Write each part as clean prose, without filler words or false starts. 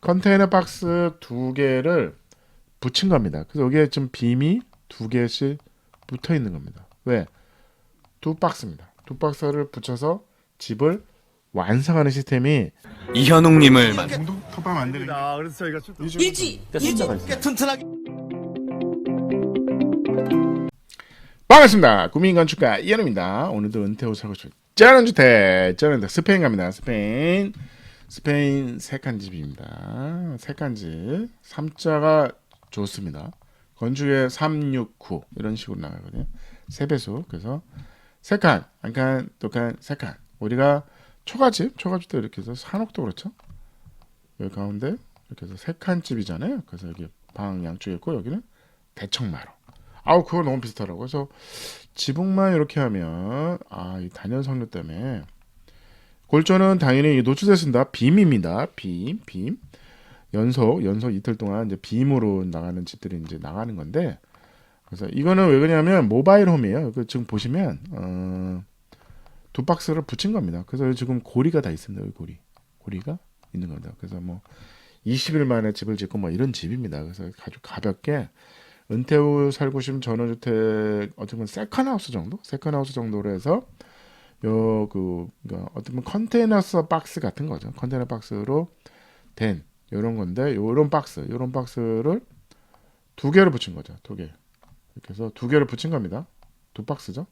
컨테이너 박스 두 개를 붙인 겁니다. 그래서 여기에 지금 빔이 두 개씩 붙어 있는 겁니다. 왜? 두 박스입니다. 두 박스를 붙여서 집을 완성하는 시스템이 이현웅님을 토파 만드는 그래서 저희가 일지 숫자가 튼튼하게 반갑습니다. 구민건축가 이현우입니다. 오늘도 은퇴 후 살고 싶은 쩌는 주택 스페인 갑니다. 스페인 세 칸 집입니다. 세 칸 집 3자가 좋습니다. 건축에 369 이런 식으로 나가거든요. 3배수. 그래서 세 칸, 한 칸, 두 칸, 세 칸. 우리가 초가집도 이렇게 해서 산옥도 그렇죠. 여기 가운데 이렇게 해서 세 칸 집이잖아요. 그래서 여기 방 양쪽에 있고 여기는 대청마루. 아우 그거 너무 비슷하더라고. 그래서 지붕만 이렇게 하면 이 단열 성능 때문에 골조는 당연히 노출됐습니다. 빔입니다. 빔. 연속 이틀 동안 이제 빔으로 나가는 집들이 이제 나가는 건데, 그래서 이거는 왜 그러냐면 모바일 홈이에요. 지금 보시면 두 박스를 붙인 겁니다. 그래서 지금 고리가 다 있습니다. 여기 고리가 있는 겁니다. 그래서 뭐 20일 만에 집을 짓고 뭐 이런 집입니다. 그래서 아주 가볍게 은퇴 후 살고 싶은 전원주택 어떻게 보면 세컨하우스 정도로 해서 그러니까 어떻게 보면 컨테이너 박스 같은 거죠. 컨테이너 박스로 된 이런 건데, 이런 박스를 두 개를 붙인 거죠. 두 개. 이렇게 해서 두 개를 붙인 겁니다. 두 박스죠.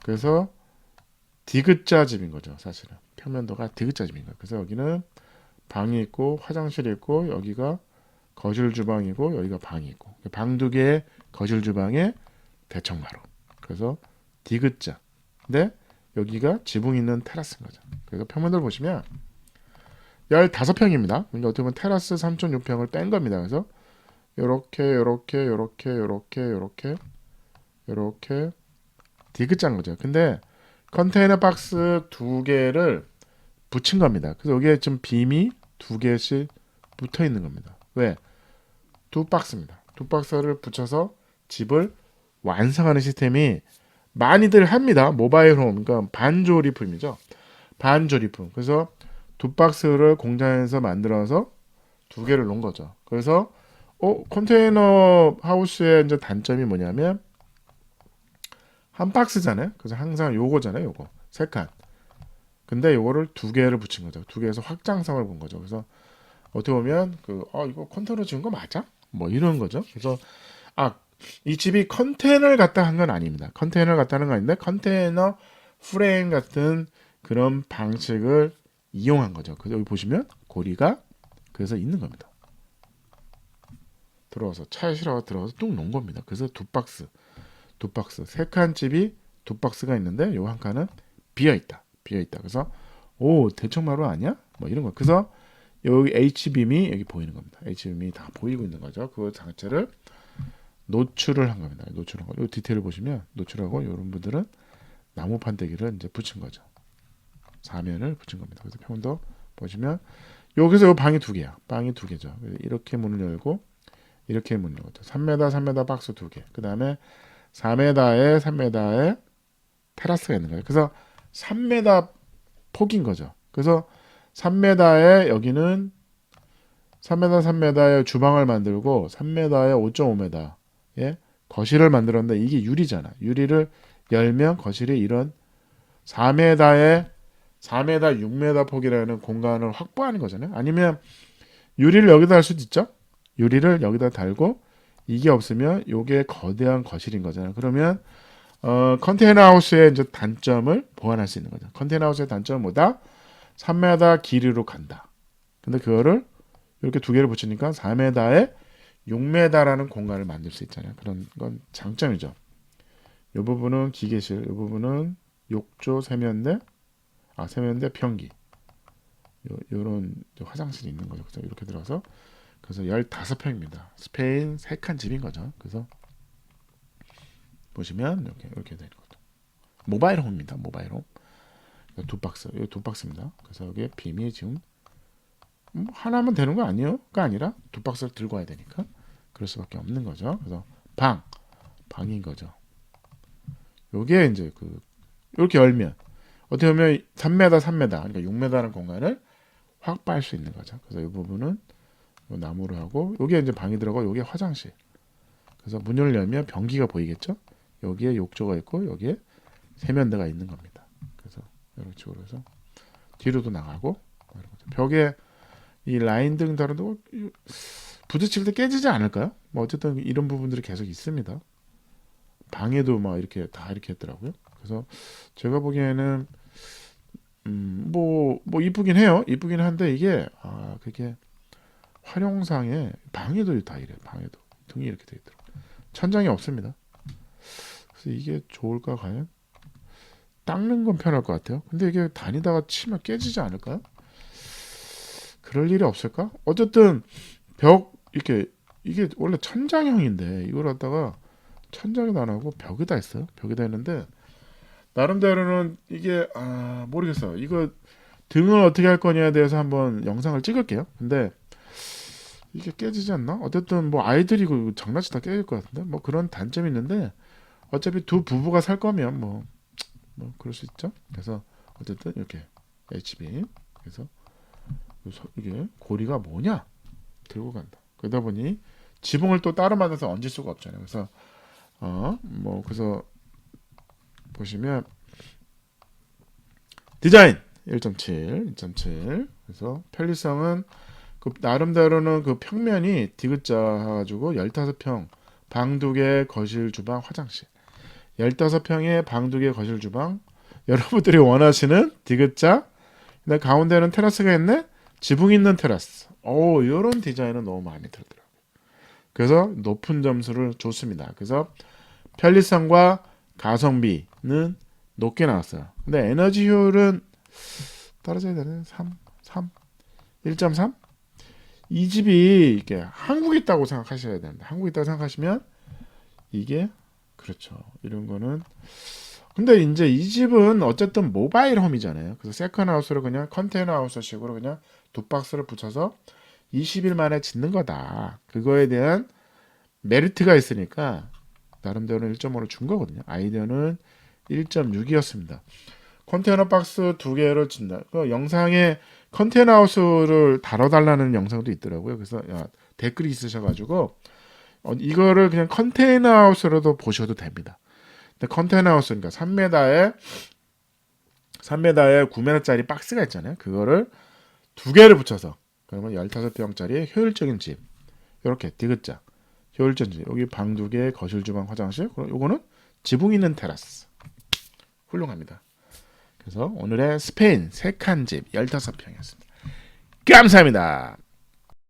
그래서 디귿자 집인 거죠. 사실은 평면도가 디귿자 집인 거예요. 그래서 여기는 방이 있고 화장실이 있고 여기가 거실 주방이고 여기가 방이 있고 방 두 개에 거실 주방에 대청마루. 그래서 디귿자. 근데 여기가 지붕 있는 테라스인 거죠. 그래서 평면도를 보시면 15평입니다. 그러니까 어떻게 보면 테라스 3.6평을 뺀 겁니다. 그래서 요렇게 디귿자인 거죠. 근데 컨테이너 박스 두 개를 붙인 겁니다. 그래서 여기에 지금 빔이 두 개씩 붙어 있는 겁니다. 왜? 두 박스입니다. 두 박스를 붙여서 집을 완성하는 시스템이 많이들 합니다. 모바일 홈, 그러니까 반조리품이죠. 반조리품. 그래서 두 박스를 공장에서 만들어서 두 개를 놓은 거죠. 그래서 컨테이너 하우스의 이제 단점이 뭐냐면 한 박스잖아요. 그래서 항상 요거잖아요. 요거 세 칸. 근데 요거를 두 개를 붙인 거죠. 두 개에서 확장성을 본 거죠. 그래서 어떻게 보면 이거 컨테이너 지은 거 맞아? 뭐 이런 거죠. 그래서 이 집이 컨테이너를 갖다 한 건 아닙니다. 컨테이너를 갖다 하는 건 아닌데 컨테이너 프레임 같은 그런 방식을 이용한 거죠. 그래서 여기 보시면 고리가 그래서 있는 겁니다. 들어와서 차에 실어서 들어와서 뚝 놓은 겁니다. 그래서 두 박스 세 칸 집이 두 박스가 있는데 요 한 칸은 비어 있다. 그래서 대청마루 아니야? 뭐 이런 거. 그래서 여기 H빔이 여기 보이는 겁니다. H빔이 다 보이고 있는 거죠. 그 자체를 노출을 한 겁니다. 노출한 거. 이 디테일을 보시면 노출하고 이런 분들은 나무 판때기를 이제 붙인 거죠. 사면을 붙인 겁니다. 그래서 평도 보시면 여기서 요 방이 두 개야. 방이 두 개죠. 이렇게 문을 열고 이렇게 문을 열고 3m 박스 두 개. 그 다음에 4m에 3m에 테라스가 있는 거예요. 그래서 3m 폭인 거죠. 그래서 3m에 여기는 3m에 주방을 만들고 3m에 5.5m에 거실을 만들었는데 이게 유리잖아. 유리를 열면 거실이 이런 4m에 6m 폭이라는 공간을 확보하는 거잖아요. 아니면 유리를 여기다 할 수도 있죠. 유리를 여기다 달고 이게 없으면 이게 거대한 거실인 거잖아요. 그러면 컨테이너 하우스의 이제 단점을 보완할 수 있는 거죠. 컨테이너 하우스의 단점은 뭐다? 3m 길이로 간다. 근데 그거를 이렇게 두 개를 붙이니까 4m에 6m라는 공간을 만들 수 있잖아요. 그런 건 장점이죠. 이 부분은 기계실, 이 부분은 욕조 세면대 변기. 요런 화장실이 있는 거죠. 그래서 이렇게 들어서 그래서 15평입니다. 스페인 세 칸 집인 거죠. 그래서 보시면 이렇게 되는 거죠. 모바일 홈입니다. 모바일 홈. 두 박스입니다. 그래서 여기에 빔이 지금 하나면 되는 거 아니에요?가 아니라 두 박스를 들고 와야 되니까 그럴 수밖에 없는 거죠. 그래서 방인 거죠. 요게 이제 이렇게 열면 어떻게 보면 3m 그러니까 6m라는 공간을 확보할 수 있는 거죠. 그래서 이 부분은 요 나무로 하고 여기에 이제 방이 들어가고 여기에 화장실. 그래서 문을 열면 변기가 보이겠죠? 여기에 욕조가 있고 여기에 세면대가 있는 겁니다. 그래서 이런 식으로 해서 뒤로도 나가고 벽에 이 라인 등 다른도 부딪힐 때 깨지지 않을까요? 뭐 어쨌든 이런 부분들이 계속 있습니다. 방에도 막 이렇게 다 이렇게 했더라고요. 그래서 제가 보기에는 뭐 이쁘긴 해요. 이쁘긴 한데 이게 그게 활용상에 방에도 다 이래. 방에도 등이 이렇게 돼 있더라고요. 천장이 없습니다. 그래서 이게 좋을까 과연? 닦는 건 편할 것 같아요. 근데 이게 다니다가 치면 깨지지 않을까요? 그럴 일이 없을까? 어쨌든 벽 이렇게 이게 원래 천장형인데 이걸 갖다가 천장에도 안 하고 벽에다 했어요. 벽에다 했는데 나름대로는 이게 모르겠어요. 이거 등을 어떻게 할 거냐에 대해서 한번 영상을 찍을게요. 근데 이게 깨지지 않나? 어쨌든 뭐 아이들이 그 장난치다 깨질 것 같은데 뭐 그런 단점이 있는데 어차피 두 부부가 살 거면 뭐 그럴 수 있죠. 그래서 어쨌든 이렇게 HB 그래서 이게 고리가 뭐냐 들고 간다. 그러다 보니 지붕을 또 따로 만들어서 얹을 수가 없잖아요. 그래서 그래서 보시면 디자인 1.7 2.7 그래서 편리성은 그 나름대로는 그 평면이 디귿자 가지고 15평 방 2개 거실 주방 화장실 15평에 방 2개 거실 주방 여러분들이 원하시는 디귿자 근데 가운데는 테라스가 있네 지붕 있는 테라스 이런 디자인은 너무 마음에 들더라고요. 그래서 높은 점수를 줬습니다. 그래서 편리성과 가성비는 높게 나왔어요. 근데 에너지 효율은 떨어져야 되는 1.3? 이 집이 이게 한국에 있다고 생각하셔야 됩니다. 한국에 있다고 생각하시면 이게 그렇죠. 이런 거는 근데 이제 이 집은 어쨌든 모바일 홈이잖아요. 그래서 세컨하우스로 그냥 컨테이너 하우스식으로 그냥 두 박스를 붙여서 20일 만에 짓는 거다. 그거에 대한 메리트가 있으니까 나름대로는 1.5를 준 거거든요. 아이디어는 1.6이었습니다. 컨테이너 박스 2개를 짓는다. 그 영상에 컨테이너 하우스를 다뤄달라는 영상도 있더라고요. 그래서 댓글이 있으셔가지고 이거를 그냥 컨테이너 하우스로도 보셔도 됩니다. 근데 컨테이너 하우스 그러니까 3m에 9m짜리 박스가 있잖아요. 그거를 2개를 붙여서 그러면 15평짜리 효율적인 집 이렇게 디귿자 효율적인 집 여기 방 2개 거실 주방 화장실 그럼 요거는 지붕 있는 테라스 훌륭합니다. 그래서 오늘의 스페인 3칸 집 15평이었습니다. 감사합니다.